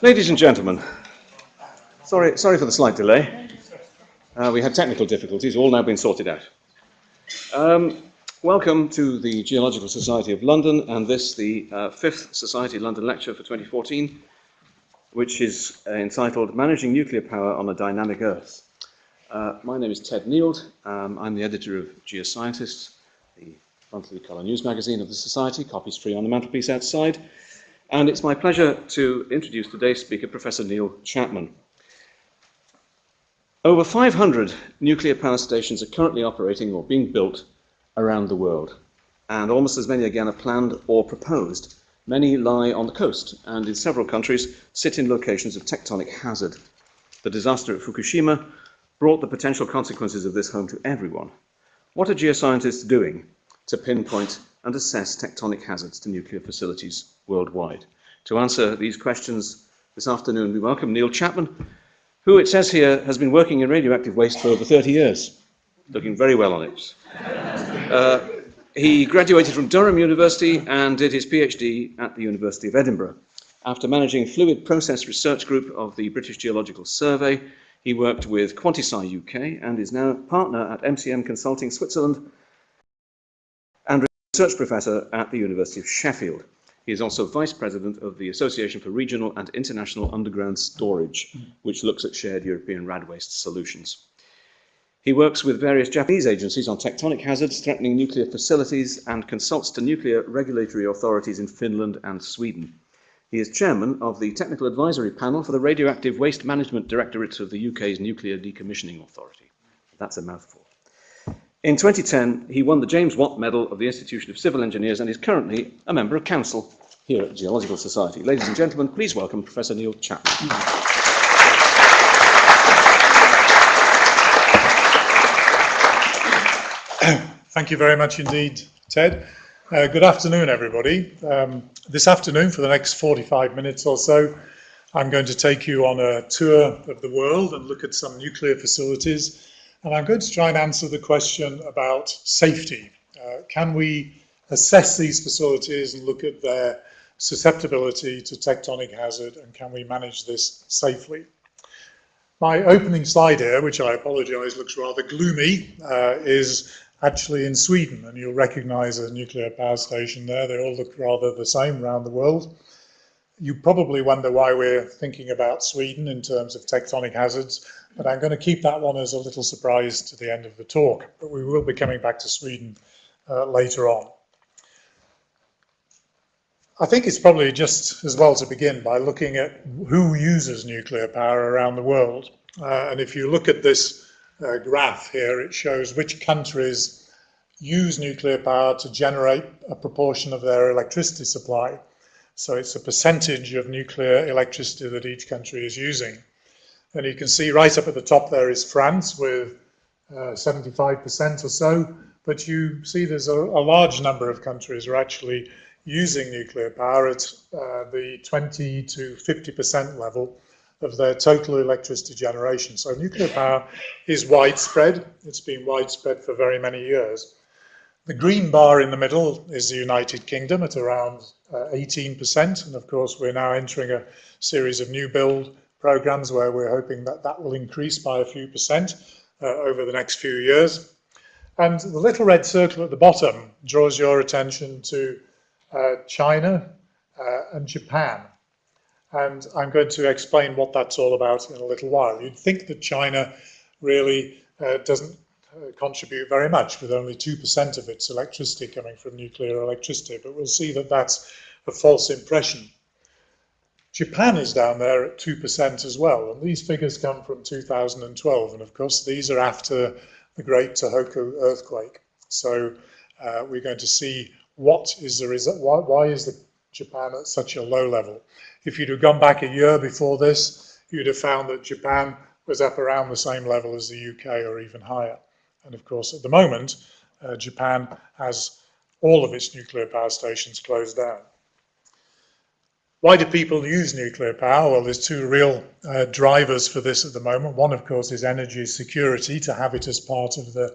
Ladies and gentlemen, sorry for the slight delay. We had technical difficulties, all now been sorted out. Welcome to the Geological Society of London, and this, the 5th Society London Lecture for 2014, which is entitled Managing Nuclear Power on a Dynamic Earth. My name is Ted Neild. I'm the editor of Geoscientist, the monthly colour news magazine of the Society, copies free on the mantelpiece outside. And it's my pleasure to introduce today's speaker, Professor Neil Chapman. Over 500 nuclear power stations are currently operating or being built around the world, and almost as many again are planned or proposed. Many lie on the coast, and in several countries sit in locations of tectonic hazard. The disaster at Fukushima brought the potential consequences of this home to everyone. What are geoscientists doing to pinpoint and assess tectonic hazards to nuclear facilities worldwide? To answer these questions this afternoon, we welcome Neil Chapman, who, it says here, has been working in radioactive waste for over 30 years. Looking very well on it. He graduated from Durham University and did his PhD at the University of Edinburgh. After managing Fluid Process Research Group of the British Geological Survey, he worked with Quantisci UK and is now partner at MCM Consulting Switzerland and research professor at the University of Sheffield. He is also vice president of the Association for Regional and International Underground Storage, which looks at shared European rad waste solutions. He works with various Japanese agencies on tectonic hazards threatening nuclear facilities and consults to nuclear regulatory authorities in Finland and Sweden. He is chairman of the Technical Advisory Panel for the Radioactive Waste Management Directorate of the UK's Nuclear Decommissioning Authority. That's a mouthful. In 2010, he won the James Watt Medal of the Institution of Civil Engineers and is currently a member of council here at the Geological Society. Ladies and gentlemen, please welcome Professor Neil Chapman. Thank you very much indeed, Ted. Good afternoon, everybody. This afternoon, for the next 45 minutes or so, I'm going to take you on a tour of the world and look at some nuclear facilities. And I'm going to try and answer the question about safety. Can we assess these facilities and look at their susceptibility to tectonic hazard, and can we manage this safely? My opening slide here, which I apologise looks rather gloomy, is actually in Sweden, and you'll recognise a nuclear power station there. They all look rather the same around the world. You probably wonder why we're thinking about Sweden in terms of tectonic hazards, but I'm going to keep that one as a little surprise to the end of the talk, but we will be coming back to Sweden later on. I think it's probably just as well to begin by looking at who uses nuclear power around the world. And if you look at this graph here, it shows which countries use nuclear power to generate a proportion of their electricity supply. So it's a percentage of nuclear electricity that each country is using. And you can see right up at the top there is France with 75% or so, but you see there's a large number of countries are actually using nuclear power at the 20 to 50% level of their total electricity generation. So nuclear power is widespread. It's been widespread for very many years. The green bar in the middle is the United Kingdom at around 18%. And of course, we're now entering a series of new build programs where we're hoping that that will increase by a few percent over the next few years. And the little red circle at the bottom draws your attention to China and Japan. And I'm going to explain what that's all about in a little while. You'd think that China really doesn't contribute very much, with only 2% of its electricity coming from nuclear electricity, but we'll see that that's a false impression. Japan is down there at 2% as well, and these figures come from 2012, and of course these are after the Great Tohoku earthquake. So we're going to see what is the result. Why is Japan at such a low level? If you'd have gone back a year before this, you'd have found that Japan was up around the same level as the UK or even higher. And of course, at the moment, Japan has all of its nuclear power stations closed down. Why do people use nuclear power? Well, there's two real drivers for this at the moment. One, of course, is energy security, to have it as part of the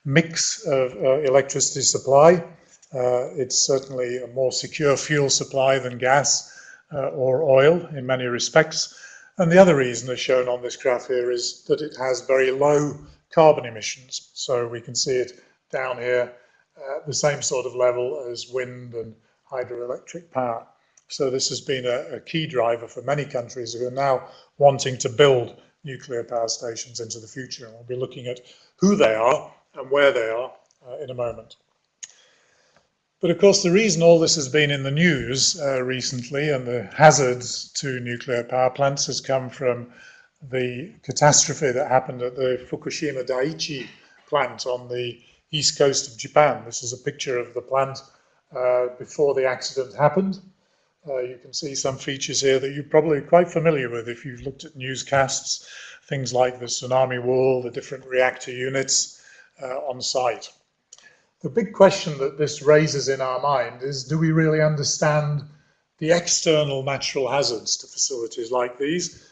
mix of electricity supply. It's certainly a more secure fuel supply than gas, or oil in many respects. And the other reason, as shown on this graph here, is that it has very low carbon emissions. So we can see it down here at the same sort of level as wind and hydroelectric power. So this has been a key driver for many countries who are now wanting to build nuclear power stations into the future. And we'll be looking at who they are and where they are in a moment. But of course, the reason all this has been in the news recently and the hazards to nuclear power plants has come from the catastrophe that happened at the Fukushima Daiichi plant on the east coast of Japan. This is a picture of the plant before the accident happened. You can see some features here that you're probably quite familiar with if you've looked at newscasts, things like the tsunami wall, the different reactor units on site. The big question that this raises in our mind is, do we really understand the external natural hazards to facilities like these?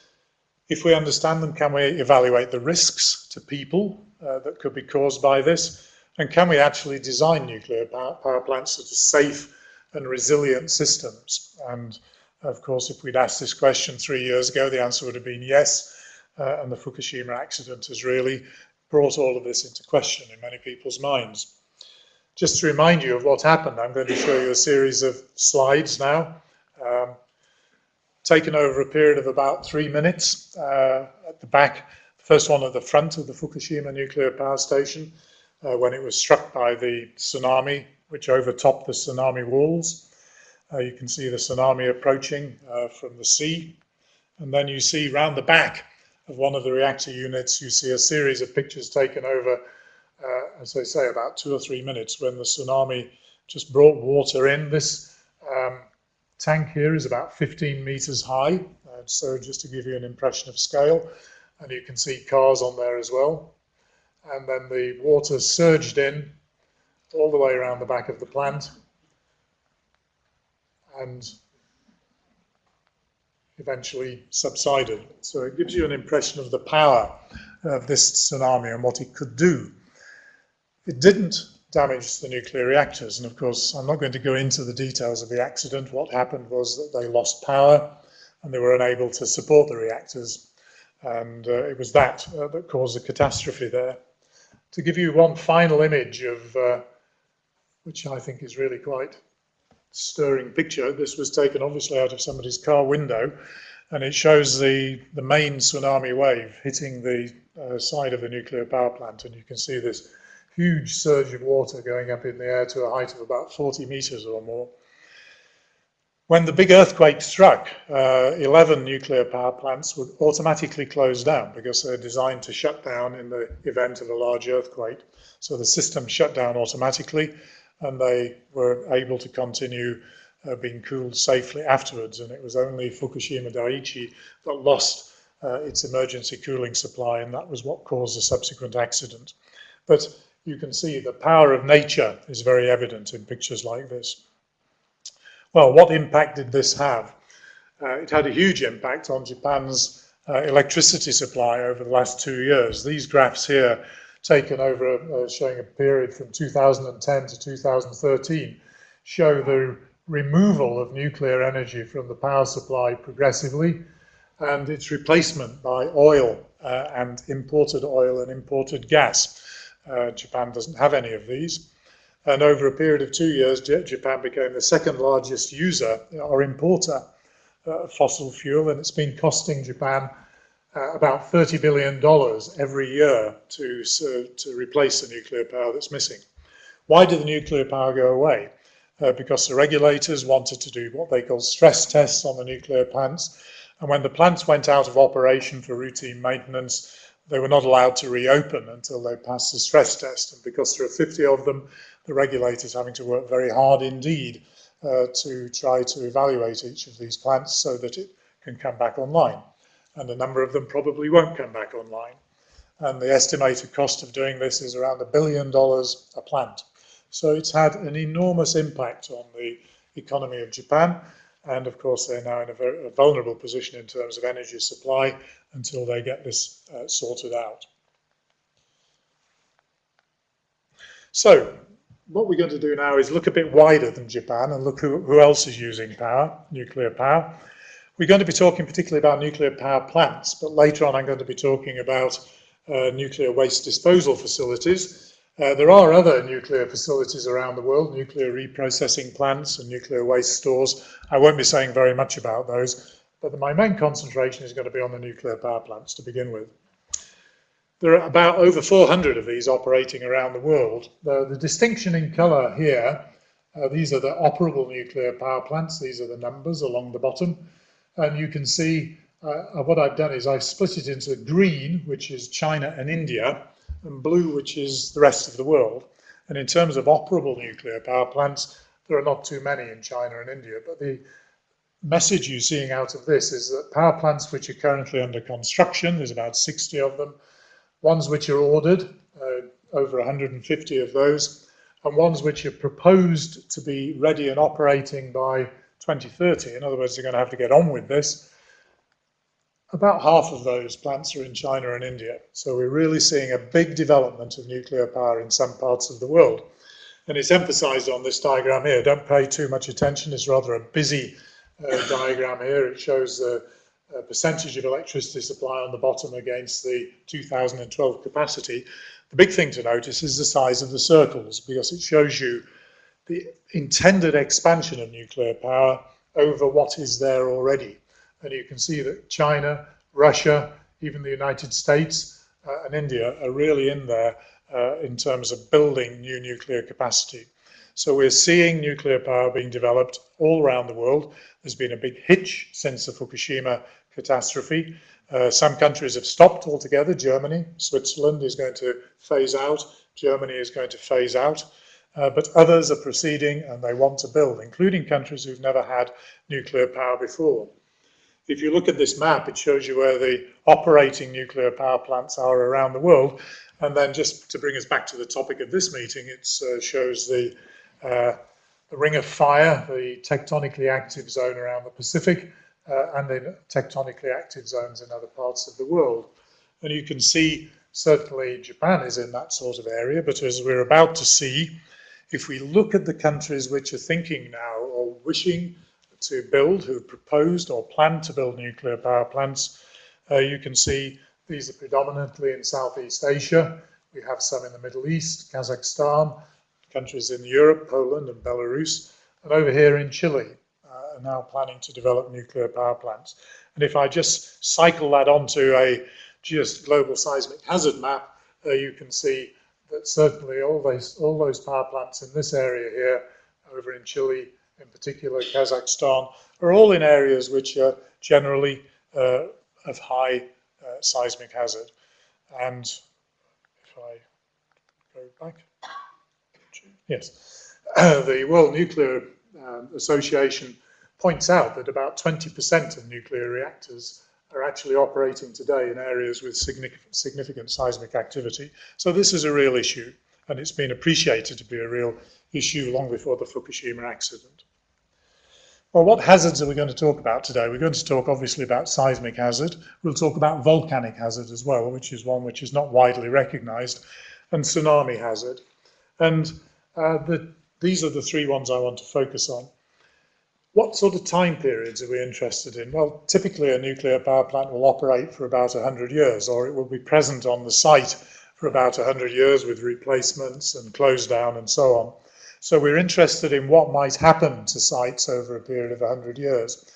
If we understand them, can we evaluate the risks to people that could be caused by this? And can we actually design nuclear power plants that are safe and resilient systems? And of course, if we'd asked this question 3 years ago, the answer would have been yes. And the Fukushima accident has really brought all of this into question in many people's minds. Just to remind you of what happened, I'm going to show you a series of slides now, taken over a period of about 3 minutes at the back. The first one at the front of the Fukushima nuclear power station, when it was struck by the tsunami, which overtopped the tsunami walls. You can see the tsunami approaching from the sea. And then you see round the back of one of the reactor units, you see a series of pictures taken over as I say, about 2 or 3 minutes when the tsunami just brought water in. This tank here is about 15 meters high, so just to give you an impression of scale, and you can see cars on there as well. And then the water surged in all the way around the back of the plant and eventually subsided. So it gives you an impression of the power of this tsunami and what it could do. It didn't damage the nuclear reactors, and of course I'm not going to go into the details of the accident. What happened was that they lost power and they were unable to support the reactors, and it was that that caused the catastrophe there. To give you one final image of which I think is really quite stirring picture, this was taken obviously out of somebody's car window, and it shows the main tsunami wave hitting the side of the nuclear power plant, and you can see this huge surge of water going up in the air to a height of about 40 meters or more. When the big earthquake struck, 11 nuclear power plants would automatically close down because they're designed to shut down in the event of a large earthquake. So the system shut down automatically and they were able to continue being cooled safely afterwards. And it was only Fukushima Daiichi that lost its emergency cooling supply, and that was what caused the subsequent accident. But you can see the power of nature is very evident in pictures like this. Well, what impact did this have? It had a huge impact on Japan's electricity supply over the last 2 years. These graphs here, taken over showing a period from 2010 to 2013, show the removal of nuclear energy from the power supply progressively and its replacement by oil and imported gas. Japan doesn't have any of these. And over a period of 2 years, Japan became the second largest user or importer of fossil fuel, and it's been costing Japan about $30 billion every year to replace the nuclear power that's missing. Why did the nuclear power go away? Because the regulators wanted to do what they call stress tests on the nuclear plants, and when the plants went out of operation for routine maintenance, they were not allowed to reopen until they passed the stress test. And because there are 50 of them, the regulators having to work very hard indeed to try to evaluate each of these plants so that it can come back online. And a number of them probably won't come back online. And the estimated cost of doing this is around $1 billion a plant. So it's had an enormous impact on the economy of Japan. And of course, they're now in a very vulnerable position in terms of energy supply until they get this sorted out. So what we're going to do now is look a bit wider than Japan and look who else is using power, nuclear power. We're going to be talking particularly about nuclear power plants, but later on I'm going to be talking about nuclear waste disposal facilities. There are other nuclear facilities around the world, nuclear reprocessing plants and nuclear waste stores. I won't be saying very much about those, but my main concentration is going to be on the nuclear power plants to begin with. There are about over 400 of these operating around the world. The distinction in colour here, these are the operable nuclear power plants. These are the numbers along the bottom. And you can see what I've done is I've split it into green, which is China and India, and blue, which is the rest of the world. And in terms of operable nuclear power plants, there are not too many in China and India. But the message you're seeing out of this is that power plants which are currently under construction, there's about 60 of them, ones which are ordered, over 150 of those, and ones which are proposed to be ready and operating by 2030. In other words, they're going to have to get on with this. About half of those plants are in China and India. So we're really seeing a big development of nuclear power in some parts of the world. And it's emphasized on this diagram here. Don't pay too much attention. It's rather a busy diagram here. It shows the percentage of electricity supply on the bottom against the 2012 capacity. The big thing to notice is the size of the circles, because it shows you the intended expansion of nuclear power over what is there already. And you can see that China, Russia, even the United States and India are really in there in terms of building new nuclear capacity. So we're seeing nuclear power being developed all around the world. There's been a big hitch since the Fukushima catastrophe. Some countries have stopped altogether. Germany, Switzerland is going to phase out. Germany is going to phase out. But others are proceeding and they want to build, including countries who've never had nuclear power before. If you look at this map, it shows you where the operating nuclear power plants are around the world. And then just to bring us back to the topic of this meeting, it shows the Ring of Fire, the tectonically active zone around the Pacific, and then tectonically active zones in other parts of the world. And you can see certainly Japan is in that sort of area, but as we're about to see, if we look at the countries which are thinking now or wishing to build, who have proposed or plan to build nuclear power plants, you can see these are predominantly in Southeast Asia. We have some in the Middle East, Kazakhstan, countries in Europe, Poland and Belarus, and over here in Chile are now planning to develop nuclear power plants. And if I just cycle that onto a just global seismic hazard map, you can see that certainly all those power plants in this area here, over in Chile, in particular Kazakhstan, are all in areas which are generally of high seismic hazard. And if I go back, yes, the World Nuclear Association points out that about 20% of nuclear reactors are actually operating today in areas with significant seismic activity. So this is a real issue, and it's been appreciated to be a real issue long before the Fukushima accident. Well, what hazards are we going to talk about today? We're going to talk obviously about seismic hazard. We'll talk about volcanic hazard as well, which is one which is not widely recognized, and tsunami hazard. And these are the three ones I want to focus on. What sort of time periods are we interested in? Well, typically a nuclear power plant will operate for about 100 years, or it will be present on the site for about 100 years with replacements and close down and so on. So we're interested in what might happen to sites over a period of 100 years.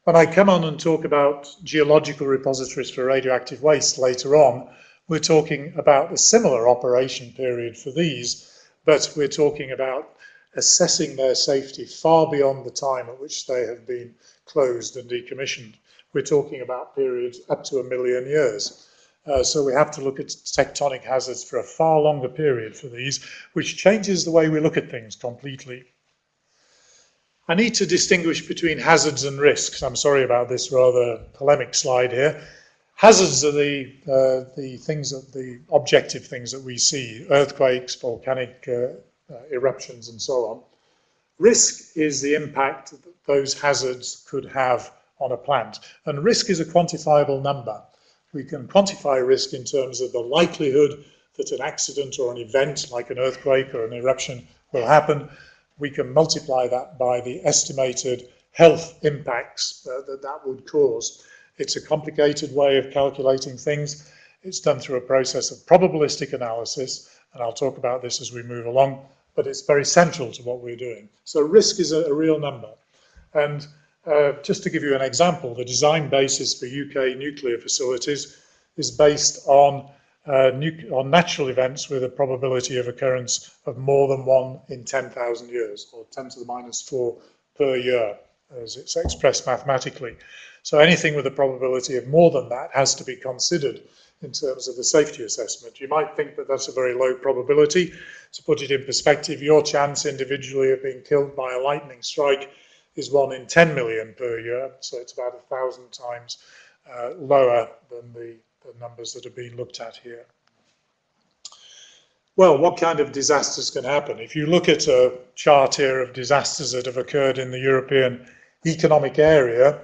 When I come on and talk about geological repositories for radioactive waste later on, we're talking about a similar operation period for these, but we're talking about assessing their safety far beyond the time at which they have been closed and decommissioned. We're talking about periods up to 1 million years. So we have to look at tectonic hazards for a far longer period for these, which changes the way we look at things completely. I need to distinguish between hazards and risks. I'm sorry about this rather polemic slide here. Hazards are the things that the objective things that we see: earthquakes, volcanic eruptions, and so on. Risk is the impact that those hazards could have on a plant, and risk is a quantifiable number. We can quantify risk in terms of the likelihood that an accident or an event like an earthquake or an eruption will happen, we can multiply that by the estimated health impacts that would cause. It's a complicated way of calculating things. It's done through a process of probabilistic analysis, and I'll talk about this as we move along, but it's very central to what we're doing. So risk is a real number. And just to give you an example, the design basis for UK nuclear facilities is based on natural events with a probability of occurrence of more than 1 in 10,000 years, or 10 to the minus 4 per year, as it's expressed mathematically. So anything with a probability of more than that has to be considered in terms of the safety assessment. You might think that that's a very low probability. To put it in perspective, your chance individually of being killed by a lightning strike is 1 in 10 million per year, so it's about 1,000 times lower than the numbers that are being looked at here. Well, what kind of disasters can happen? If you look at a chart here of disasters that have occurred in the European Economic Area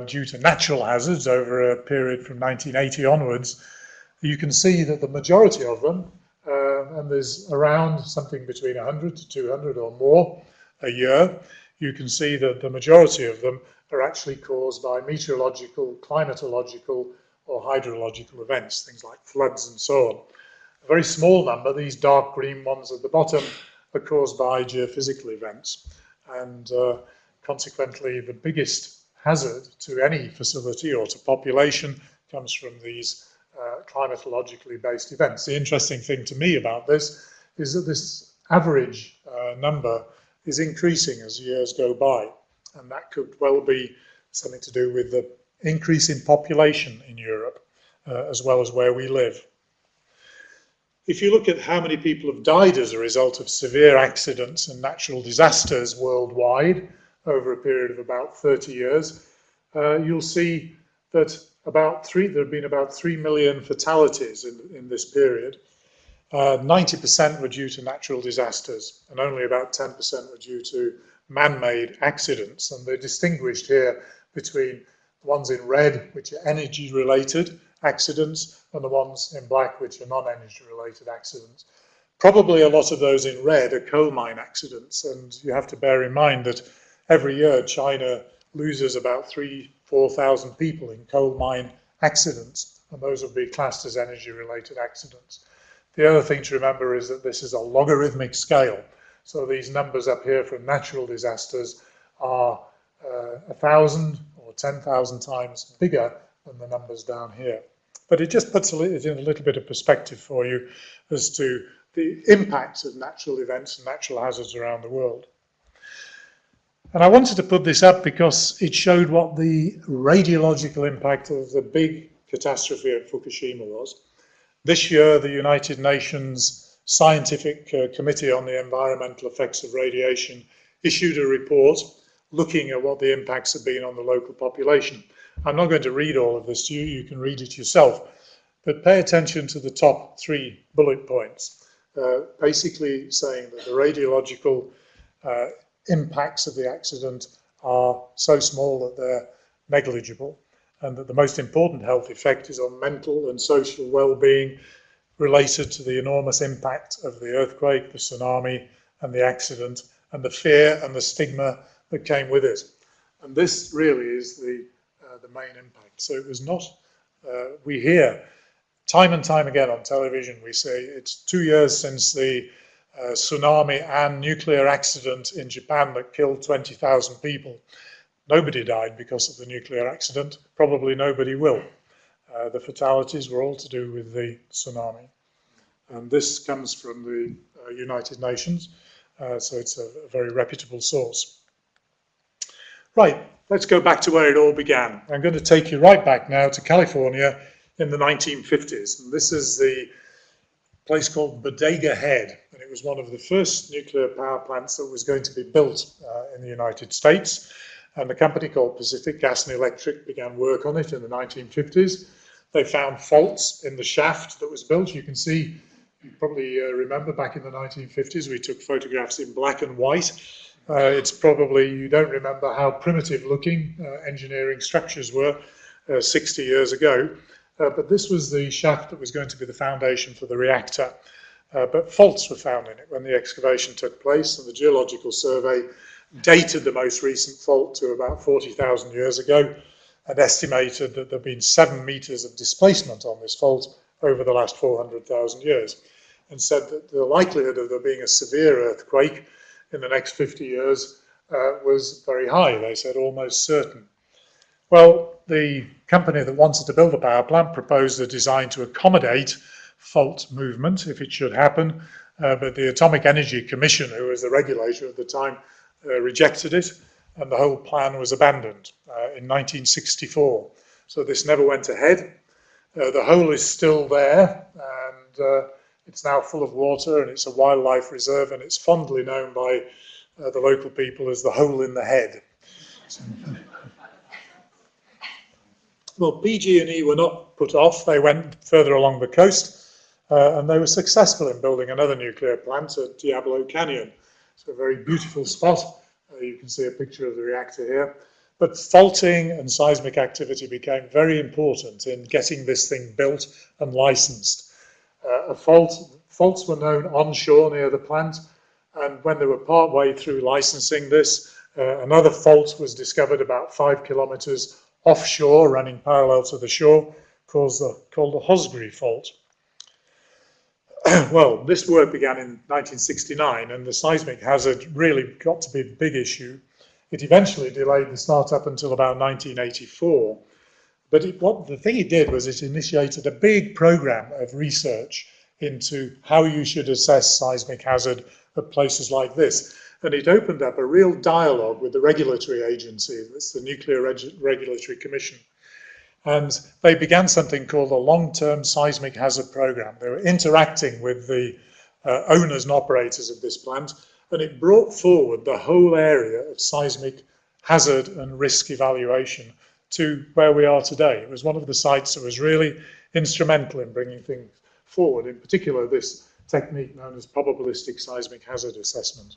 due to natural hazards over a period from 1980 onwards, you can see that the majority of them, and there's around something between 100 to 200 or more a year, you can see that the majority of them are actually caused by meteorological, climatological, or hydrological events, things like floods and so on. A very small number, these dark green ones at the bottom, are caused by geophysical events. And consequently, the biggest hazard to any facility or to population comes from these climatologically based events. The interesting thing to me about this is that this average number is increasing as years go by, and that could well be something to do with the increase in population in Europe, as well as where we live. If you look at how many people have died as a result of severe accidents and natural disasters worldwide over a period of about 30 years, you'll see that there have been about 3 million fatalities in this period. 90% were due to natural disasters, and only about 10% were due to man-made accidents. And they're distinguished here between the ones in red, which are energy-related accidents, and the ones in black, which are non-energy-related accidents. Probably a lot of those in red are coal mine accidents, and you have to bear in mind that every year China loses about 3,000–4,000 people in coal mine accidents, and those would be classed as energy-related accidents. The other thing to remember is that this is a logarithmic scale. So these numbers up here from natural disasters are 1,000 or 10,000 times bigger than the numbers down here. But it just puts it in a little bit of perspective for you as to the impacts of natural events and natural hazards around the world. And I wanted to put this up because it showed what the radiological impact of the big catastrophe at Fukushima was. This year, the United Nations Scientific Committee on the Environmental Effects of Radiation issued a report looking at what the impacts have been on the local population. I'm not going to read all of this to you, you can read it yourself, but pay attention to the top 3 bullet points, basically saying that the radiological impacts of the accident are so small that they're negligible, and that the most important health effect is on mental and social well-being related to the enormous impact of the earthquake, the tsunami, and the accident, and the fear and the stigma that came with it. And this really is the main impact. So it was not, we hear time and time again on television, we say it's 2 years since the tsunami and nuclear accident in Japan that killed 20,000 people. Nobody died because of the nuclear accident. Probably nobody will. The fatalities were all to do with the tsunami. And this comes from the United Nations, so it's a very reputable source. Right, let's go back to where it all began. I'm going to take you right back now to California in the 1950s. And this is the place called Bodega Head. And it was one of the first nuclear power plants that was going to be built in the United States. And a company called Pacific Gas and Electric began work on it in the 1950s. They found faults in the shaft that was built. You can see, you probably remember back in the 1950s, we took photographs in black and white. It's probably, you don't remember how primitive looking engineering structures were 60 years ago. But this was the shaft that was going to be the foundation for the reactor. but faults were found in it when the excavation took place, and the Geological Survey dated the most recent fault to about 40,000 years ago and estimated that there have been 7 meters of displacement on this fault over the last 400,000 years, and said that the likelihood of there being a severe earthquake in the next 50 years was very high. They said almost certain. Well, the company that wanted to build the power plant proposed a design to accommodate fault movement if it should happen, but the Atomic Energy Commission, who was the regulator at the time, rejected it, and the whole plan was abandoned in 1964. So this never went ahead. The hole is still there, and it's now full of water, and it's a wildlife reserve, and it's fondly known by the local people as the hole in the head. Well, PG&E were not put off. They went further along the coast, and they were successful in building another nuclear plant at Diablo Canyon. It's a very beautiful spot. You can see a picture of the reactor here. But faulting and seismic activity became very important in getting this thing built and licensed. Faults were known onshore near the plant, and when they were part way through licensing this, another fault was discovered about 5 kilometers offshore, running parallel to the shore, called the Hosgri Fault. Well, this work began in 1969, and the seismic hazard really got to be the big issue. It eventually delayed the start up until about 1984. But the thing it did was it initiated a big program of research into how you should assess seismic hazard at places like this. And it opened up a real dialogue with the regulatory agency, that's the Nuclear Regulatory Commission. And they began something called the Long-Term Seismic Hazard Program. They were interacting with the owners and operators of this plant, and it brought forward the whole area of seismic hazard and risk evaluation to where we are today. It was one of the sites that was really instrumental in bringing things forward, in particular this technique known as probabilistic seismic hazard assessment.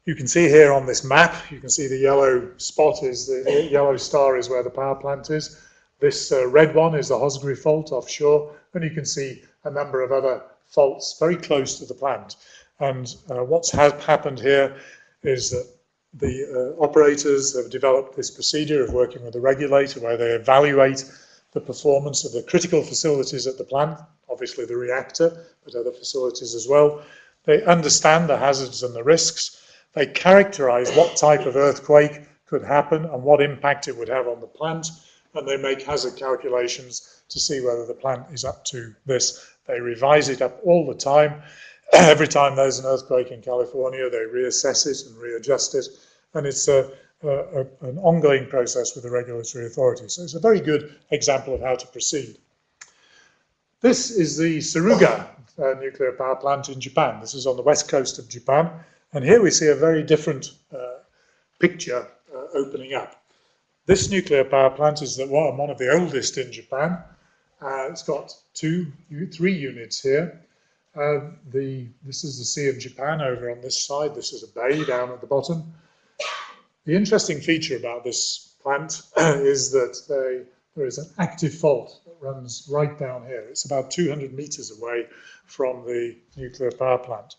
You can see here on this map, you can see the yellow spot is the yellow star is where the power plant is. This red one is the Hosgri Fault offshore, and you can see a number of other faults very close to the plant. And what's happened here is that the operators have developed this procedure of working with the regulator where they evaluate the performance of the critical facilities at the plant, obviously the reactor, but other facilities as well. They understand the hazards and the risks. They characterize what type of earthquake could happen and what impact it would have on the plant, and they make hazard calculations to see whether the plant is up to this. They revise it up all the time. Every time there's an earthquake in California, they reassess it and readjust it, and it's an ongoing process with the regulatory authorities. So it's a very good example of how to proceed. This is the Suruga nuclear power plant in Japan. This is on the west coast of Japan. And here we see a very different picture opening up. This nuclear power plant is one of the oldest in Japan. It's got 3 units here. This is the Sea of Japan over on this side. This is a bay down at the bottom. The interesting feature about this plant is that there is an active fault that runs right down here. It's about 200 meters away from the nuclear power plant.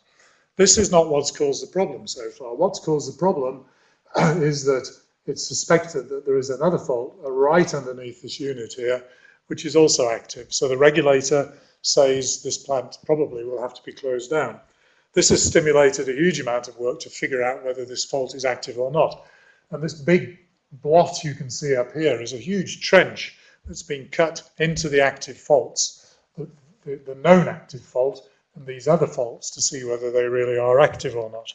This is not what's caused the problem so far. What's caused the problem is that it's suspected that there is another fault right underneath this unit here, which is also active. So the regulator says this plant probably will have to be closed down. This has stimulated a huge amount of work to figure out whether this fault is active or not. And this big blot you can see up here is a huge trench that's been cut into the active faults, the known active fault, and these other faults to see whether they really are active or not.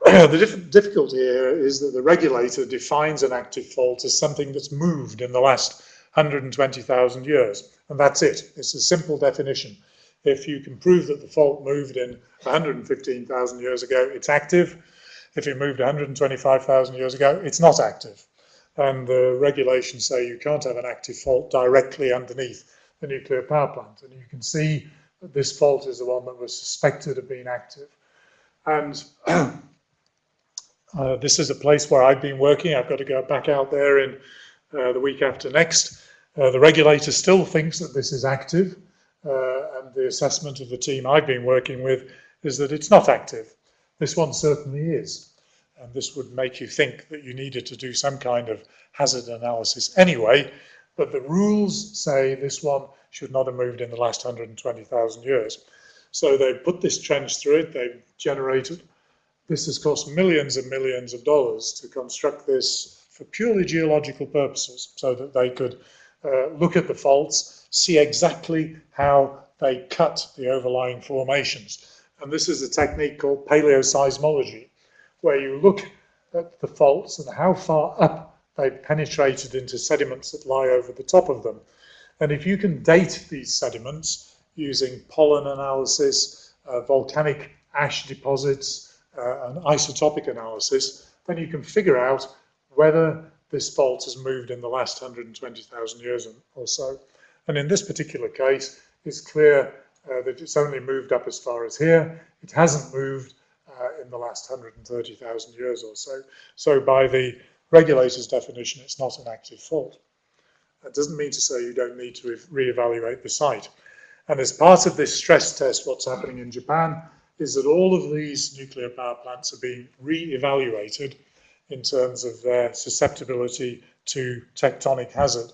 The difficulty here is that the regulator defines an active fault as something that's moved in the last 120,000 years, and that's it. It's a simple definition. If you can prove that the fault moved in 115,000 years ago, it's active. If it moved 125,000 years ago, it's not active. And the regulations say you can't have an active fault directly underneath the nuclear power plant. And you can see that this fault is the one that was suspected of being active. And this is a place where I've been working. I've got to go back out there in the week after next. The regulator still thinks that this is active. and the assessment of the team I've been working with is that it's not active. This one certainly is. And this would make you think that you needed to do some kind of hazard analysis anyway, but the rules say this one should not have moved in the last 120,000 years. So they put this trench through it, they've generated. This has cost millions and millions of dollars to construct this for purely geological purposes, so that they could look at the faults, see exactly how they cut the overlying formations. And this is a technique called paleoseismology, where you look at the faults and how far up they've penetrated into sediments that lie over the top of them. And if you can date these sediments using pollen analysis, volcanic ash deposits, and isotopic analysis, then you can figure out whether this fault has moved in the last 120,000 years or so. And in this particular case, it's clear that it's only moved up as far as here. It hasn't moved in the last 130,000 years or so. So by the regulator's definition, it's not an active fault. That doesn't mean to say you don't need to reevaluate the site. And as part of this stress test, what's happening in Japan is that all of these nuclear power plants are being re-evaluated in terms of their susceptibility to tectonic hazard.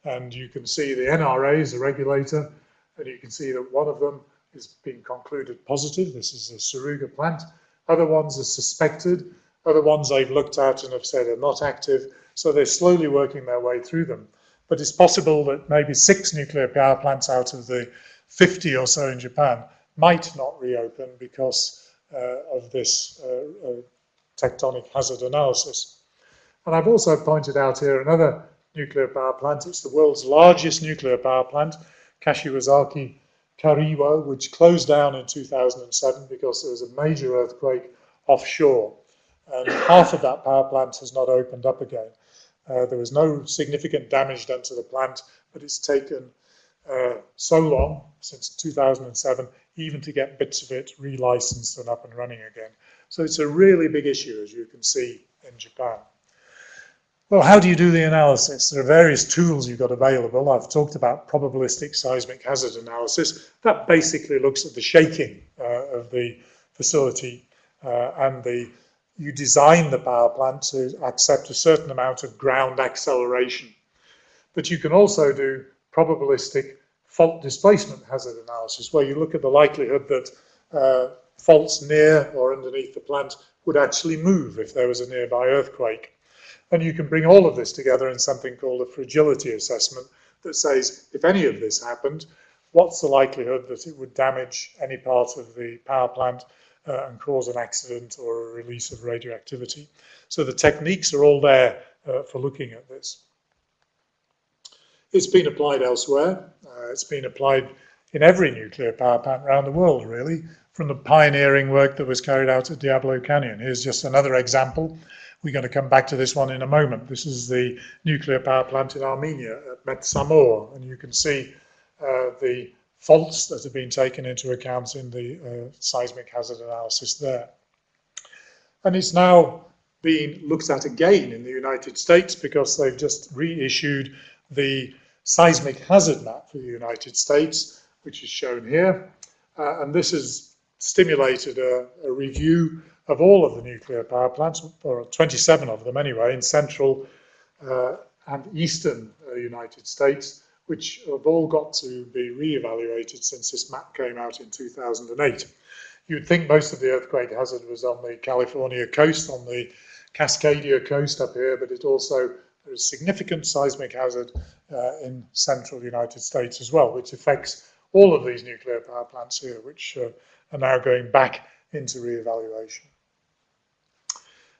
And you can see the NRA is a regulator, and you can see that one of them is being concluded positive. This is a Suruga plant. Other ones are suspected. Other ones they've looked at and have said are not active. So they're slowly working their way through them. But it's possible that maybe 6 nuclear power plants out of the 50 or so in Japan might not reopen because of this tectonic hazard analysis. And I've also pointed out here another nuclear power plant. It's the world's largest nuclear power plant, Kashiwazaki Kariwa, which closed down in 2007 because there was a major earthquake offshore. And half of that power plant has not opened up again. There was no significant damage done to the plant, but it's taken so long, since 2007, even to get bits of it relicensed and up and running again. So it's a really big issue, as you can see in Japan. Well, how do you do the analysis? There are various tools you've got available. I've talked about probabilistic seismic hazard analysis. That basically looks at the shaking of the facility and you design the power plant to accept a certain amount of ground acceleration. But you can also do probabilistic fault displacement hazard analysis, where you look at the likelihood that faults near or underneath the plant would actually move if there was a nearby earthquake. And you can bring all of this together in something called a fragility assessment that says, if any of this happened, what's the likelihood that it would damage any part of the power plant and cause an accident or a release of radioactivity. So the techniques are all there for looking at this. It's been applied elsewhere. It's been applied in every nuclear power plant around the world, really, from the pioneering work that was carried out at Diablo Canyon. Here's just another example. We're going to come back to this one in a moment. This is the nuclear power plant in Armenia at Metsamor, and you can see the faults that have been taken into account in the seismic hazard analysis there. And it's now being looked at again in the United States because they've just reissued the seismic hazard map for the United States, which is shown here. And this has stimulated a review of all of the nuclear power plants, or 27 of them anyway, in central and eastern United States, which have all got to be re-evaluated since this map came out in 2008. You'd think most of the earthquake hazard was on the California coast, on the Cascadia coast up here, but it also, there's significant seismic hazard in central United States as well, which affects all of these nuclear power plants here, which are now going back into re-evaluation.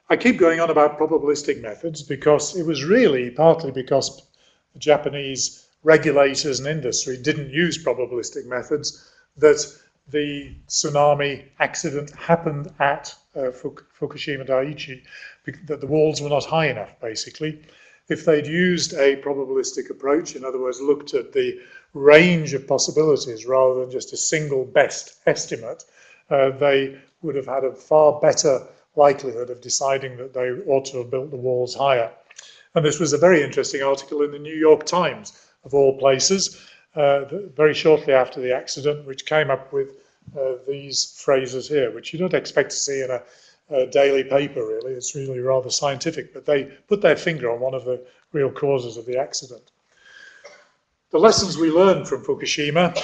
I keep going on about probabilistic methods because it was really partly because the Japanese regulators and industry didn't use probabilistic methods that the tsunami accident happened at Fukushima Daiichi, that the walls were not high enough, basically. If they'd used a probabilistic approach, in other words, looked at the range of possibilities rather than just a single best estimate, they would have had a far better likelihood of deciding that they ought to have built the walls higher. And this was a very interesting article in the New York Times, of all places, very shortly after the accident, which came up with these phrases here, which you don't expect to see in a daily paper, really. It's really rather scientific, but they put their finger on one of the real causes of the accident. The lessons we learned from Fukushima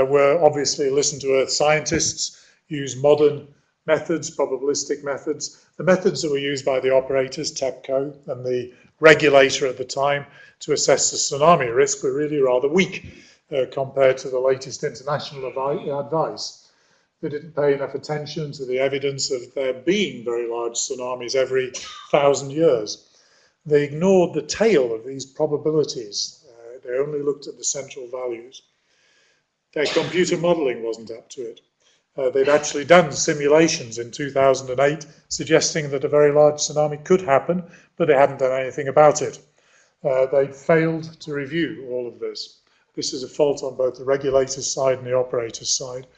were obviously listen to Earth scientists, use modern methods, probabilistic methods. The methods that were used by the operators, TEPCO, and the regulator at the time to assess the tsunami risk were really rather weak compared to the latest international advice. They didn't pay enough attention to the evidence of there being very large tsunamis every 1,000 years. They ignored the tail of these probabilities. They only looked at the central values. Their computer modelling wasn't up to it. They'd actually done simulations in 2008 suggesting that a very large tsunami could happen, but they hadn't done anything about it. They'd failed to review all of this. This is a fault on both the regulator's side and the operator's side.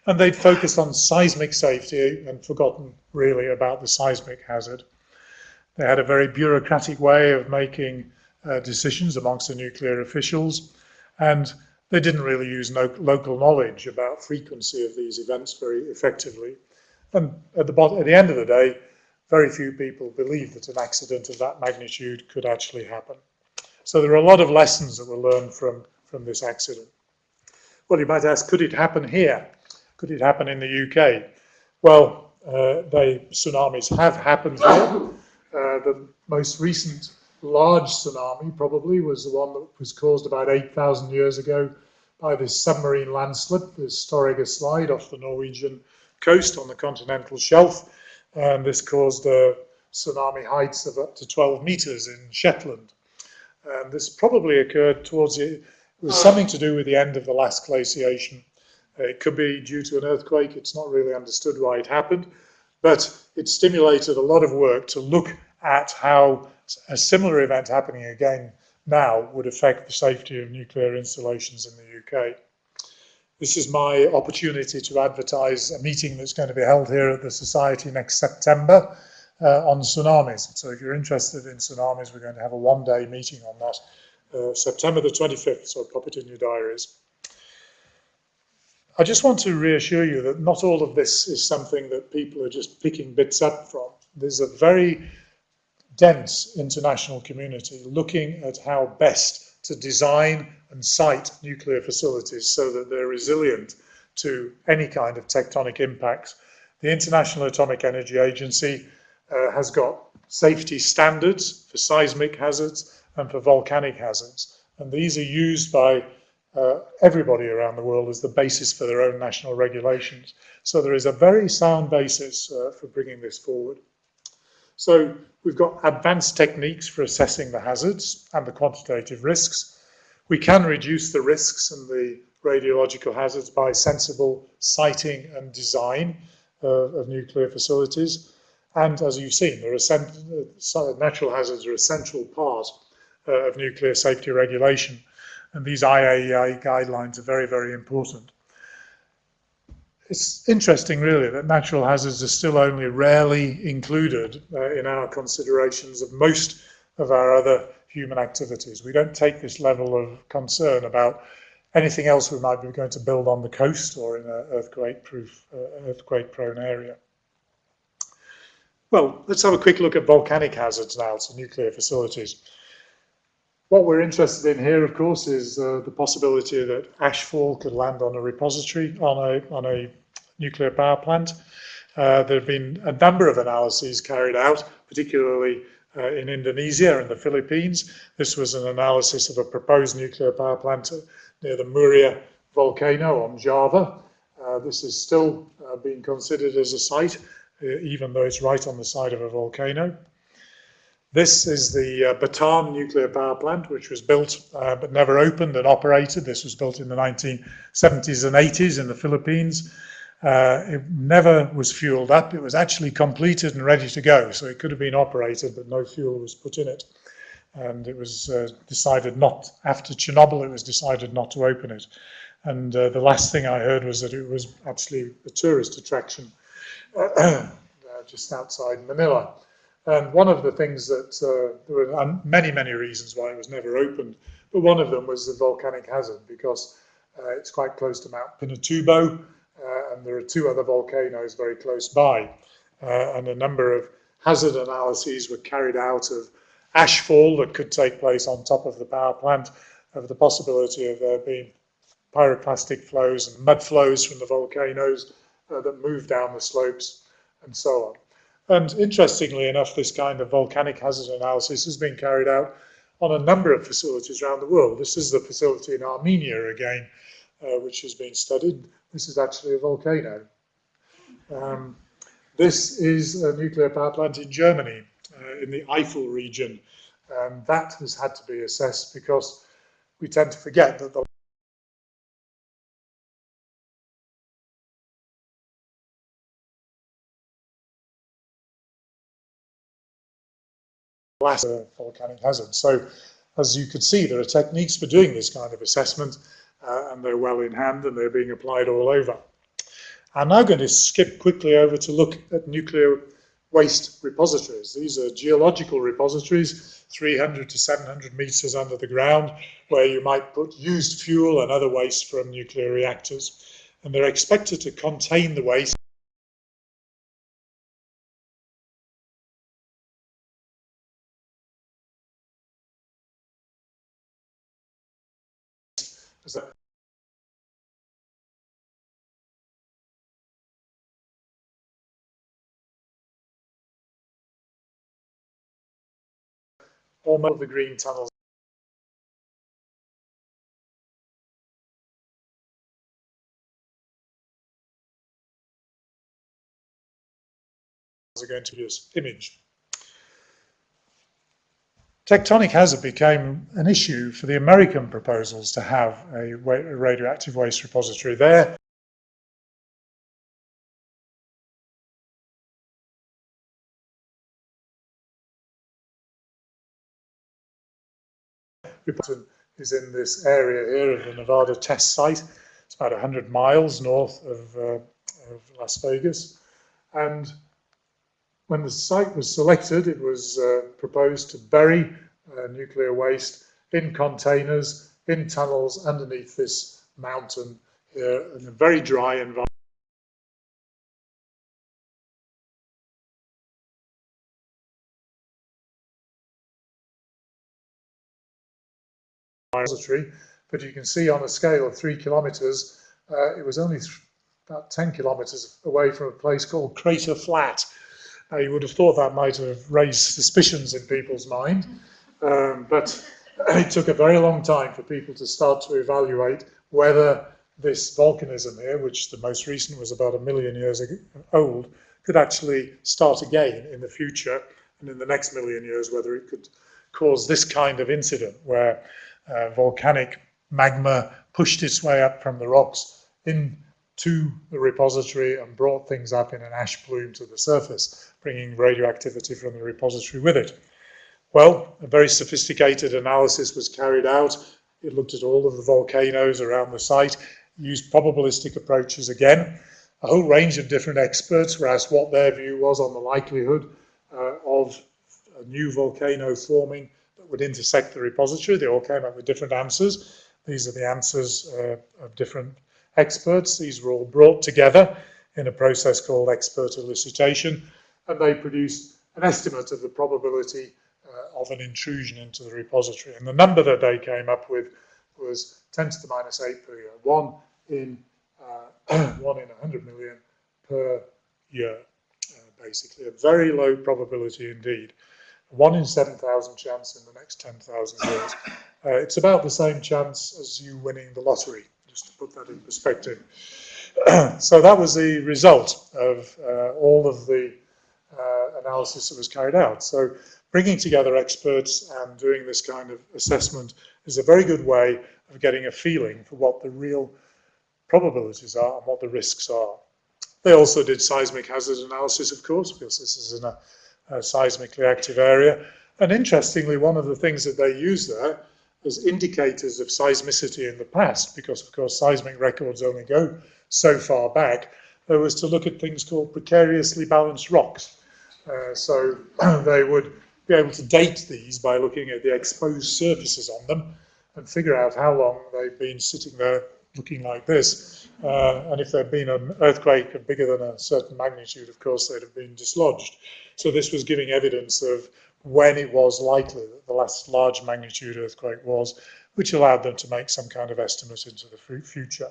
And they'd focused on seismic safety and forgotten really about the seismic hazard. They had a very bureaucratic way of making decisions amongst the nuclear officials, and they didn't really use local knowledge about frequency of these events very effectively. And at the end of the day, very few people believed that an accident of that magnitude could actually happen. So there are a lot of lessons that were learned from this accident. Well, you might ask, could it happen here? Could it happen in the UK? Well, tsunamis have happened here. The most recent large tsunami probably was the one that was caused about 8,000 years ago by this submarine landslip, the Storega slide off the Norwegian coast on the continental shelf. And this caused tsunami heights of up to 12 meters in Shetland. And this probably occurred it was something to do with the end of the last glaciation. It could be due to an earthquake. It's not really understood why it happened, but it stimulated a lot of work to look at how a similar event happening again now would affect the safety of nuclear installations in the UK. This is my opportunity to advertise a meeting that's going to be held here at the Society next September on tsunamis. So if you're interested in tsunamis, we're going to have a one-day meeting on that, September the 25th, so pop it in your diaries. I just want to reassure you that not all of this is something that people are just picking bits up from. There's a very dense international community looking at how best to design and site nuclear facilities so that they're resilient to any kind of tectonic impacts. The International Atomic Energy Agency has got safety standards for seismic hazards and for volcanic hazards, and these are used by everybody around the world as the basis for their own national regulations. So there is a very sound basis for bringing this forward. So we've got advanced techniques for assessing the hazards and the quantitative risks. We can reduce the risks and the radiological hazards by sensible siting and design of nuclear facilities. And as you've seen, natural hazards are a central part of nuclear safety regulation. And these IAEA guidelines are very, very important. It's interesting, really, that natural hazards are still only rarely included in our considerations of most of our other human activities. We don't take this level of concern about anything else we might be going to build on the coast or in an earthquake-prone area. Well, let's have a quick look at volcanic hazards now, so nuclear facilities. What we're interested in here, of course, is the possibility that ashfall could land on a repository, on a nuclear power plant. There have been a number of analyses carried out, particularly in Indonesia and the Philippines. This was an analysis of a proposed nuclear power plant near the Muria volcano on Java. This is still being considered as a site, even though it's right on the side of a volcano. This is the Baton nuclear power plant, which was built but never opened and operated. This was built in the 1970s and 80s in the Philippines. It never was fueled up. It was actually completed and ready to go, so it could have been operated, but no fuel was put in it. And it was decided not, after Chernobyl, it was decided not to open it. And the last thing I heard was that it was actually a tourist attraction just outside Manila. And one of the things that, there were many, many reasons why it was never opened, but one of them was the volcanic hazard, because it's quite close to Mount Pinatubo, and there are two other volcanoes very close by, and a number of hazard analyses were carried out of ashfall that could take place on top of the power plant, of the possibility of there being pyroclastic flows and mud flows from the volcanoes that move down the slopes, and so on. And interestingly enough, this kind of volcanic hazard analysis has been carried out on a number of facilities around the world. This is the facility in Armenia again, which has been studied. This is actually a volcano. This is a nuclear power plant in Germany, in the Eifel region. That has had to be assessed because we tend to forget that the last volcanic hazard. So, as you could see, there are techniques for doing this kind of assessment, and they're well in hand and they're being applied all over. I'm now going to skip quickly over to look at nuclear waste repositories. These are geological repositories, 300 to 700 meters under the ground, where you might put used fuel and other waste from nuclear reactors. And they're expected to contain the waste almost the green tunnels are going to be this image. Tectonic hazard became an issue for the American proposals to have a radioactive waste repository there. Baton is in this area here of the Nevada test site. It's about 100 miles north of Las Vegas. And when the site was selected, it was proposed to bury nuclear waste in containers, in tunnels underneath this mountain here in a very dry environment. But you can see on a scale of 3 kilometers, it was only about 10 kilometers away from a place called Crater Flat. Now, you would have thought that might have raised suspicions in people's mind, but it took a very long time for people to start to evaluate whether this volcanism here, which the most recent was about 1 million years old, could actually start again in the future, and in the next 1 million years, whether it could cause this kind of incident where volcanic magma pushed its way up from the rocks into the repository and brought things up in an ash plume to the surface, bringing radioactivity from the repository with it. Well, a very sophisticated analysis was carried out. It looked at all of the volcanoes around the site, used probabilistic approaches again. A whole range of different experts were asked what their view was on the likelihood of a new volcano forming that would intersect the repository. They all came up with different answers. These are the answers of different experts. These were all brought together in a process called expert elicitation, and they produced an estimate of the probability of an intrusion into the repository. And the number that they came up with was 10 to the minus 8 per year, 1 in 100 million per year, basically. A very low probability indeed. 1 in 7,000 chance in the next 10,000 years. It's about the same chance as you winning the lottery, just to put that in perspective. So that was the result of all of the analysis that was carried out. So bringing together experts and doing this kind of assessment is a very good way of getting a feeling for what the real probabilities are and what the risks are. They also did seismic hazard analysis, of course, because this is in a seismically active area. And interestingly, one of the things that they use there as indicators of seismicity in the past, because of course seismic records only go so far back, was to look at things called precariously balanced rocks. So they would be able to date these by looking at the exposed surfaces on them, and figure out how long they've been sitting there looking like this. And if there'd been an earthquake bigger than a certain magnitude, of course, they'd have been dislodged. So this was giving evidence of when it was likely that the last large magnitude earthquake was, which allowed them to make some kind of estimate into the future.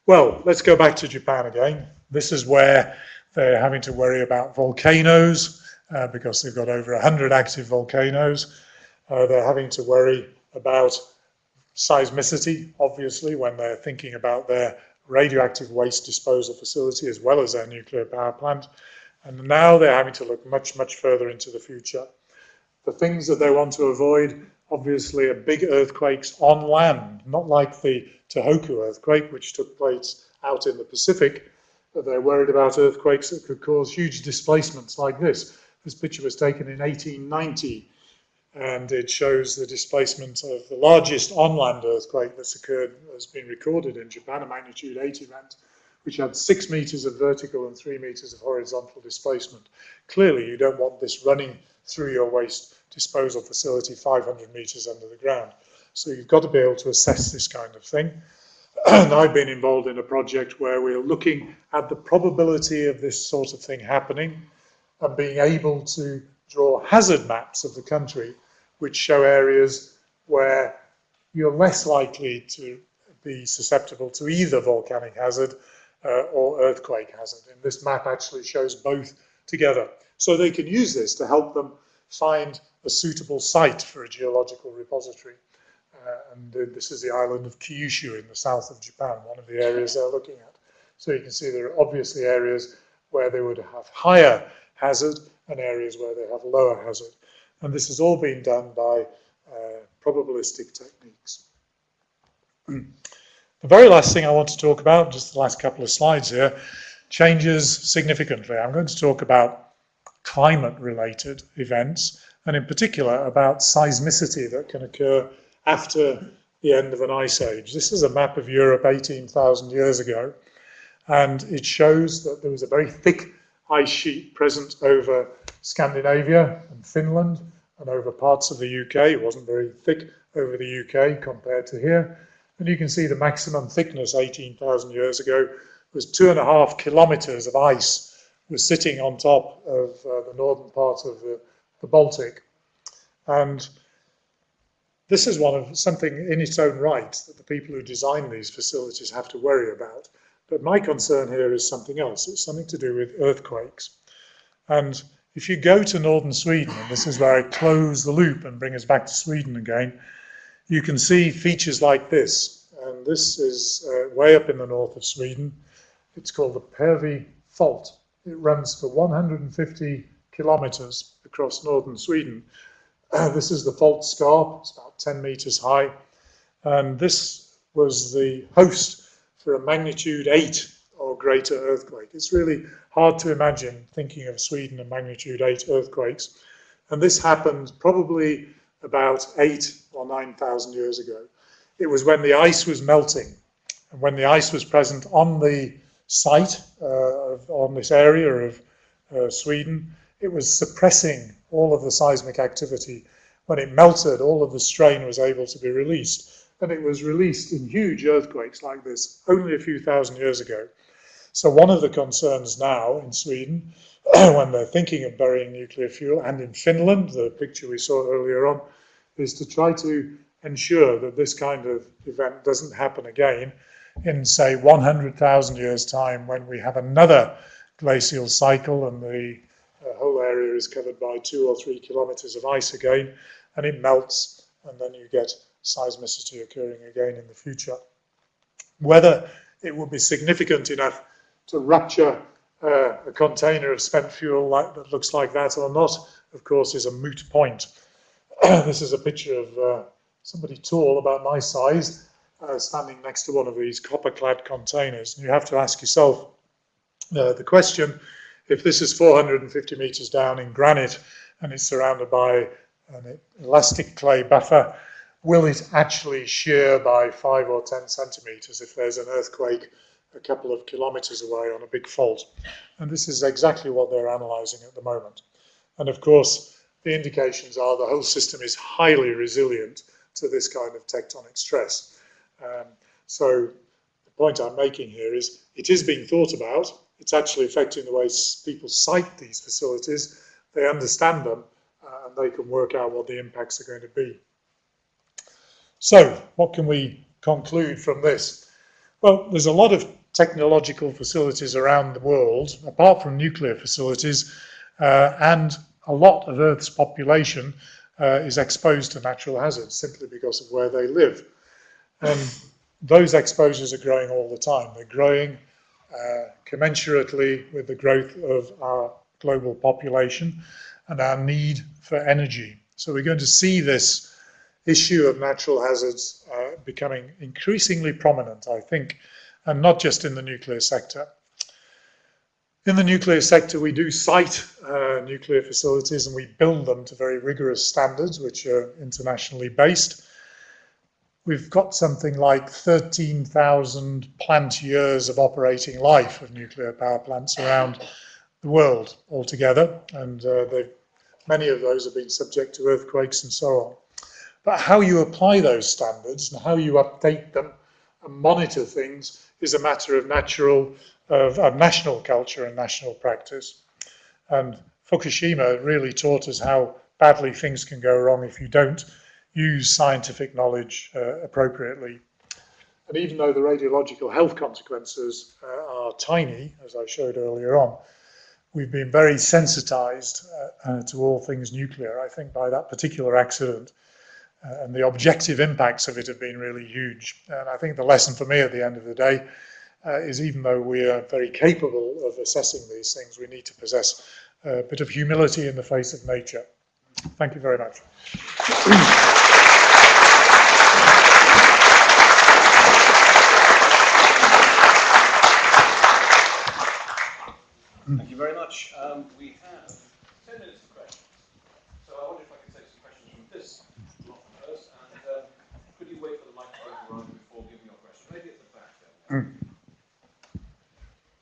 Well, let's go back to Japan again. This is where they're having to worry about volcanoes because they've got over 100 active volcanoes. They're having to worry about seismicity, obviously, when they're thinking about their radioactive waste disposal facility as well as their nuclear power plant. And now they're having to look much, much further into the future. The things that they want to avoid, obviously, are big earthquakes on land, not like the Tohoku earthquake, which took place out in the Pacific, but they're worried about earthquakes that could cause huge displacements like this. This picture was taken in 1890, and it shows the displacement of the largest on-land earthquake that's occurred, has been recorded in Japan, a magnitude 8 event, which had 6 meters of vertical and 3 meters of horizontal displacement. Clearly, you don't want this running through your waste disposal facility 500 meters under the ground. So you've got to be able to assess this kind of thing. And I've been involved in a project where we're looking at the probability of this sort of thing happening and being able to draw hazard maps of the country which show areas where you're less likely to be susceptible to either volcanic hazard or earthquake hazard. And this map actually shows both together. So they can use this to help them find a suitable site for a geological repository. And this is the island of Kyushu in the south of Japan, one of the areas they're looking at. So you can see there are obviously areas where they would have higher hazard and areas where they have lower hazard. And this has all been done by probabilistic techniques. The very last thing I want to talk about, just the last couple of slides here, changes significantly. I'm going to talk about climate-related events, and in particular about seismicity that can occur after the end of an ice age. This is a map of Europe 18,000 years ago, and it shows that there was a very thick ice sheet present over Scandinavia and Finland and over parts of the UK. It wasn't very thick over the UK compared to here. And you can see the maximum thickness 18,000 years ago was 2.5 kilometers of ice was sitting on top of the northern part of the Baltic. And this is something in its own right that the people who design these facilities have to worry about. But my concern here is something else. It's something to do with earthquakes. And if you go to northern Sweden, and this is where I close the loop and bring us back to Sweden again, you can see features like this. And this is way up in the north of Sweden. It's called the Pervi Fault. It runs for 150 kilometers across northern Sweden. This is the fault scarp. It's about 10 meters high. And this was the host for a magnitude 8 or greater earthquake. It's really hard to imagine thinking of Sweden and magnitude 8 earthquakes. And this happened probably about 8 or 9,000 years ago. It was when the ice was melting. And when the ice was present on the site, on this area of Sweden, it was suppressing all of the seismic activity. When it melted, all of the strain was able to be released. And it was released in huge earthquakes like this only a few thousand years ago. So one of the concerns now in Sweden, when they're thinking of burying nuclear fuel, and in Finland, the picture we saw earlier on, is to try to ensure that this kind of event doesn't happen again in, say, 100,000 years' time, when we have another glacial cycle and the whole area is covered by 2 or 3 kilometers of ice again, and it melts, and then you get seismicity occurring again in the future. Whether it will be significant enough to rupture a container of spent fuel that looks like that or not, of course, is a moot point. This is a picture of somebody tall, about my size, standing next to one of these copper-clad containers. And you have to ask yourself the question, if this is 450 meters down in granite and it's surrounded by an elastic clay buffer, will it actually shear by 5 or 10 centimeters if there's an earthquake a couple of kilometers away on a big fault? And this is exactly what they're analyzing at the moment. And of course, the indications are the whole system is highly resilient. to this kind of tectonic stress. So the point I'm making here is it is being thought about. It's actually affecting the way people site these facilities. They understand them and they can work out what the impacts are going to be. So what can we conclude from this? Well, there's a lot of technological facilities around the world, apart from nuclear facilities, and a lot of Earth's population is exposed to natural hazards simply because of where they live. And those exposures are growing all the time. They're growing commensurately with the growth of our global population and our need for energy. So we're going to see this issue of natural hazards becoming increasingly prominent, I think, and not just in the nuclear sector. In the nuclear sector, we do site nuclear facilities and we build them to very rigorous standards, which are internationally based. We've got something like 13,000 plant years of operating life of nuclear power plants around the world altogether, and many of those have been subject to earthquakes and so on. But how you apply those standards and how you update them and monitor things is a matter of national culture and national practice. And Fukushima really taught us how badly things can go wrong if you don't use scientific knowledge appropriately. And even though the radiological health consequences are tiny, as I showed earlier on, we've been very sensitized to all things nuclear, I think, by that particular accident. And the objective impacts of it have been really huge. And I think the lesson for me at the end of the day is even though we are very capable of assessing these things, we need to possess a bit of humility in the face of nature. Thank you very much. Thank you very much. We have 10 minutes for questions. So I wonder if I can take some questions from this block first. And could you wait for the microphone to run before giving your question? Maybe at the back there.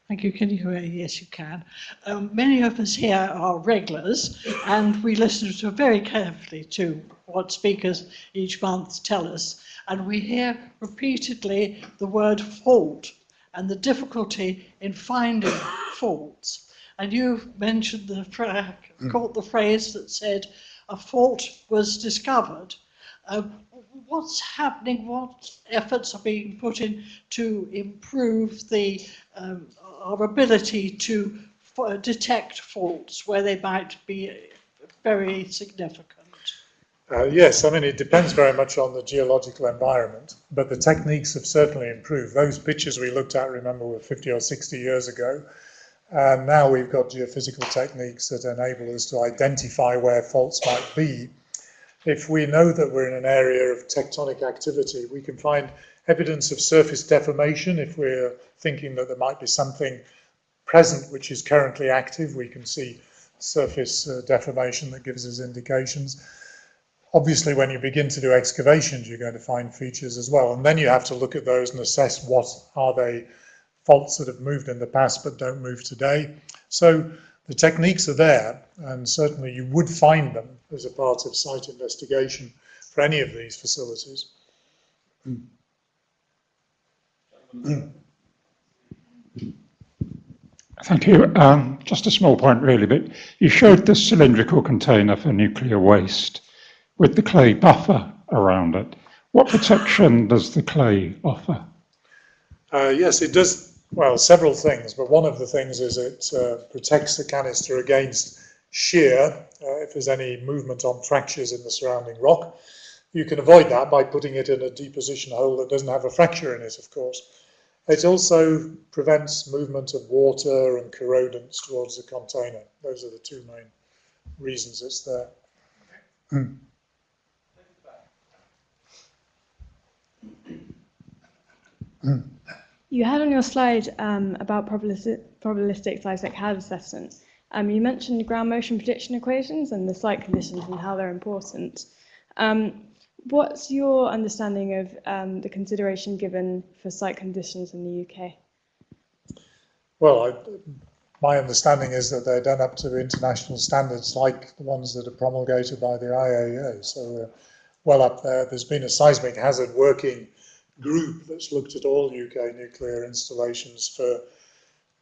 Thank you. Can you hear me? Yes, you can. Many of us here are regulars, and we listen very carefully to what speakers each month tell us. And we hear repeatedly the word fault and the difficulty in finding faults. And you mentioned caught the phrase that said a fault was discovered. What's happening? What efforts are being put in to improve our ability to detect faults where they might be very significant? Yes, I mean, it depends very much on the geological environment, but the techniques have certainly improved. Those pictures we looked at, remember, were 50 or 60 years ago. And now we've got geophysical techniques that enable us to identify where faults might be. If we know that we're in an area of tectonic activity, we can find evidence of surface deformation. If we're thinking that there might be something present which is currently active, we can see surface deformation that gives us indications. Obviously, when you begin to do excavations, you're going to find features as well. And then you have to look at those and assess what are they faults that have moved in the past but don't move today. So the techniques are there, and certainly you would find them as a part of site investigation for any of these facilities. Thank you. Just a small point really, but you showed the cylindrical container for nuclear waste with the clay buffer around it. What protection does the clay offer? Yes, it does. Well, several things, but one of the things is it protects the canister against shear if there's any movement on fractures in the surrounding rock. You can avoid that by putting it in a deposition hole that doesn't have a fracture in it, of course. It also prevents movement of water and corrodants towards the container. Those are the two main reasons it's there. You had on your slide about probabilistic seismic hazard assessments. You mentioned ground motion prediction equations and the site conditions and how they're important. What's your understanding of the consideration given for site conditions in the UK? Well, my understanding is that they're done up to international standards like the ones that are promulgated by the IAEA. So well up there. There's been a seismic hazard working group that's looked at all UK nuclear installations for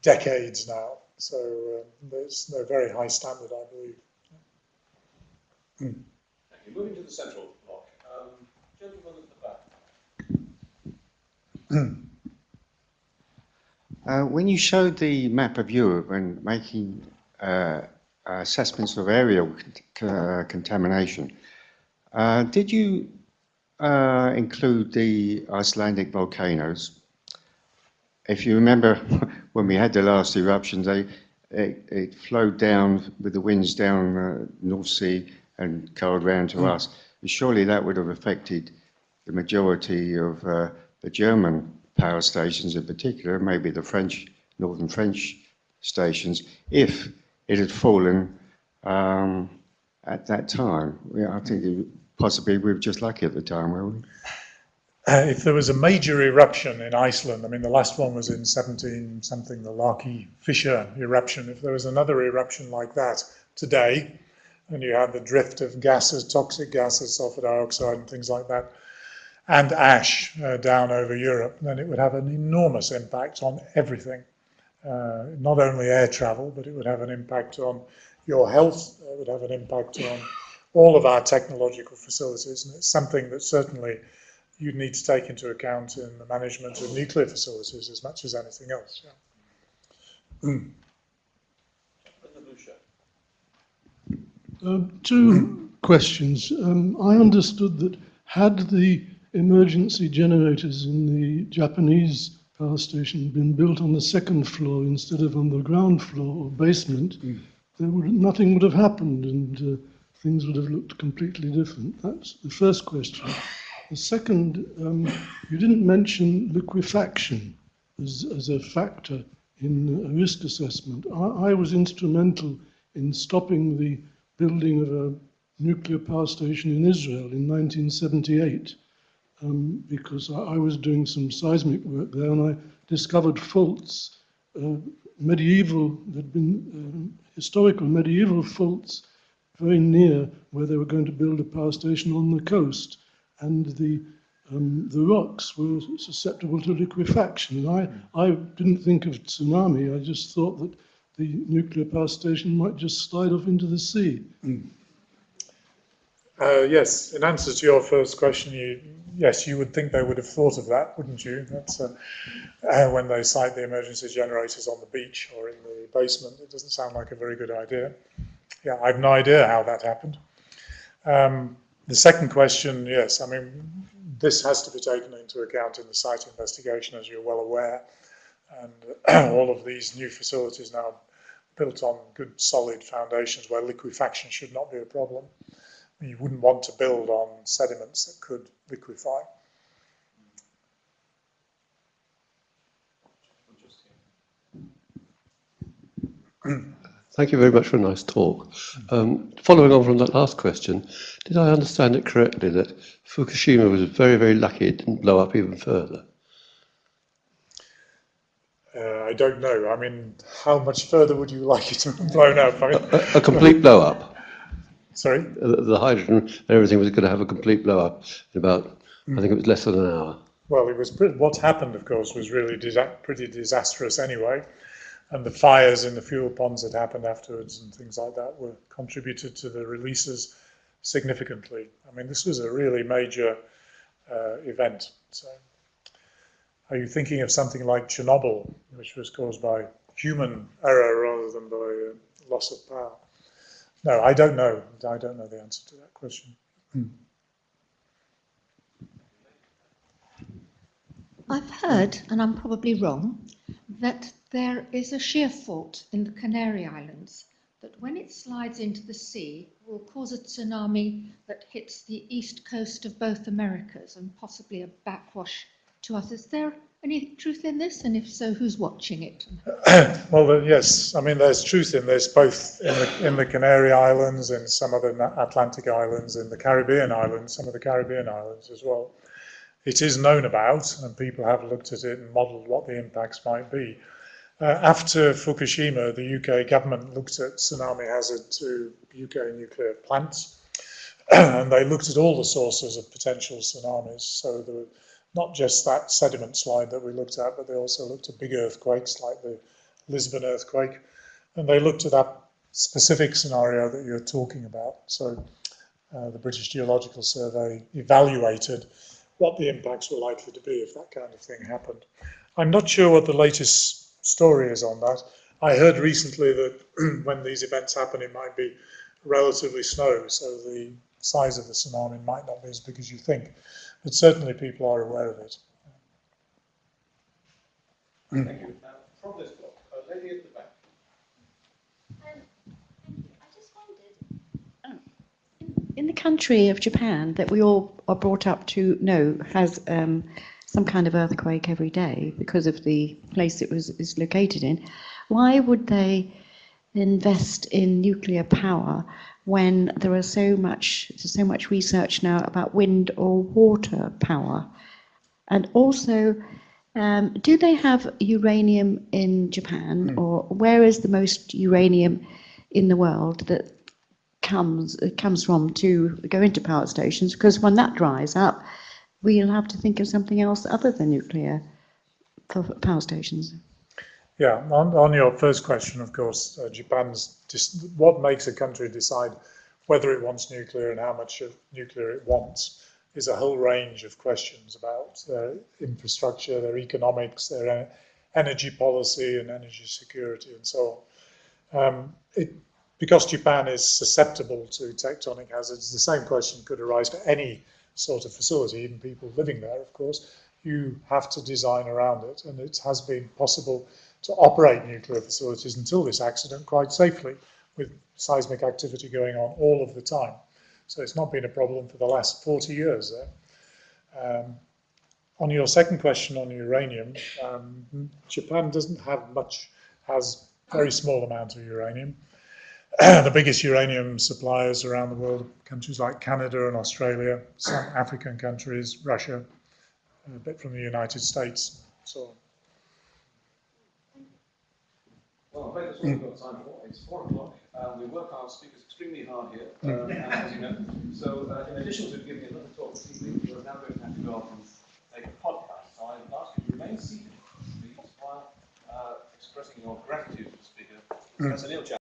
decades now. So they're very high standard, I believe. Thank you. Moving to the central block. Gentleman at the back. When you showed the map of Europe and making assessments of aerial contamination, did you include the Icelandic volcanoes? If you remember, when we had the last eruption, it flowed down with the winds down the North Sea and curled round to us. And surely that would have affected the majority of the German power stations in particular, maybe the French, northern French stations, if it had fallen at that time. I think possibly we were just lucky at the time, weren't we? If there was a major eruption in Iceland, I mean, the last one was in 17-something, the Larky Fisher eruption. If there was another eruption like that today, and you had the drift of gases, toxic gases, sulfur dioxide and things like that, and ash down over Europe, then it would have an enormous impact on everything. Not only air travel, but it would have an impact on your health, it would have an impact on all of our technological facilities, and it's something that certainly you'd need to take into account in the management of nuclear facilities as much as anything else. Yeah. Two questions. I understood that had the emergency generators in the Japanese power station been built on the second floor instead of on the ground floor or basement, nothing would have happened and things would have looked completely different. That's the first question. The second, you didn't mention liquefaction as a factor in a risk assessment. I was instrumental in stopping the building of a nuclear power station in Israel in 1978 because I was doing some seismic work there and I discovered faults, historical medieval faults very near where they were going to build a power station on the coast. And the rocks were susceptible to liquefaction. And I didn't think of tsunami, I just thought that the nuclear power station might just slide off into the sea. Yes, in answer to your first question, you would think they would have thought of that, wouldn't you? That's when they site the emergency generators on the beach or in the basement. It doesn't sound like a very good idea. Yeah, I have no idea how that happened. The second question, yes, I mean, this has to be taken into account in the site investigation, as you're well aware. And all of these new facilities now built on good, solid foundations where liquefaction should not be a problem. You wouldn't want to build on sediments that could liquefy. Thank you very much for a nice talk. Following on from that last question, did I understand it correctly that Fukushima was very, very lucky it didn't blow up even further? I don't know. I mean, how much further would you like it to have blown up? I mean, A complete blow up. Sorry? The hydrogen and everything was going to have a complete blow up in about, I think it was less than an hour. Well, what happened, of course, was really pretty disastrous anyway. And the fires in the fuel ponds that happened afterwards and things like that were contributed to the releases significantly. I mean, this was a really major event. So, are you thinking of something like Chernobyl, which was caused by human error rather than by loss of power? No, I don't know. I don't know the answer to that question. I've heard, and I'm probably wrong, that there is a shear fault in the Canary Islands that when it slides into the sea will cause a tsunami that hits the east coast of both Americas and possibly a backwash to us. Is there any truth in this? And if so, who's watching it? Well, yes. I mean, there's truth in this, both in the Canary Islands, in some of the Atlantic islands, in the Caribbean islands, some of the Caribbean islands as well. It is known about, and people have looked at it and modelled what the impacts might be. After Fukushima, the UK government looked at tsunami hazard to UK nuclear plants. And they looked at all the sources of potential tsunamis. So there were not just that sediment slide that we looked at, but they also looked at big earthquakes like the Lisbon earthquake. And they looked at that specific scenario that you're talking about. So the British Geological Survey evaluated what the impacts were likely to be if that kind of thing happened. I'm not sure what the latest story is on that. I heard recently that when these events happen, it might be relatively slow, so the size of the tsunami might not be as big as you think. But certainly people are aware of it. Thank you. From this block, a lady at the back. Thank you. I just wondered, in the country of Japan that we all are brought up to know has some kind of earthquake every day because of the place it is located in, why would they invest in nuclear power when there is so much research now about wind or water power? And also, do they have uranium in Japan, or where is the most uranium in the world that comes from to go into power stations? Because when that dries up, we'll have to think of something else other than nuclear for power stations. Yeah, on your first question, of course, what makes a country decide whether it wants nuclear and how much of nuclear it wants is a whole range of questions about their infrastructure, their economics, their energy policy and energy security and so on. Because Japan is susceptible to tectonic hazards, the same question could arise for any sort of facility, even people living there, of course. You have to design around it, and it has been possible to operate nuclear facilities until this accident quite safely, with seismic activity going on all of the time. So it's not been a problem for the last 40 years there. On your second question on uranium, Japan doesn't have much, has very small amount of uranium. The biggest uranium suppliers around the world, countries like Canada and Australia, some African countries, Russia, a bit from the United States, so on. Well, I'm afraid that's all we've got time for. It's 4 o'clock. We work our speakers extremely hard here, as you know. So, in addition to giving another talk this evening, you're now going to have to go off and take a podcast. So I would ask you to remain seated, please, while expressing your gratitude to the speaker, Professor Neil Chapman.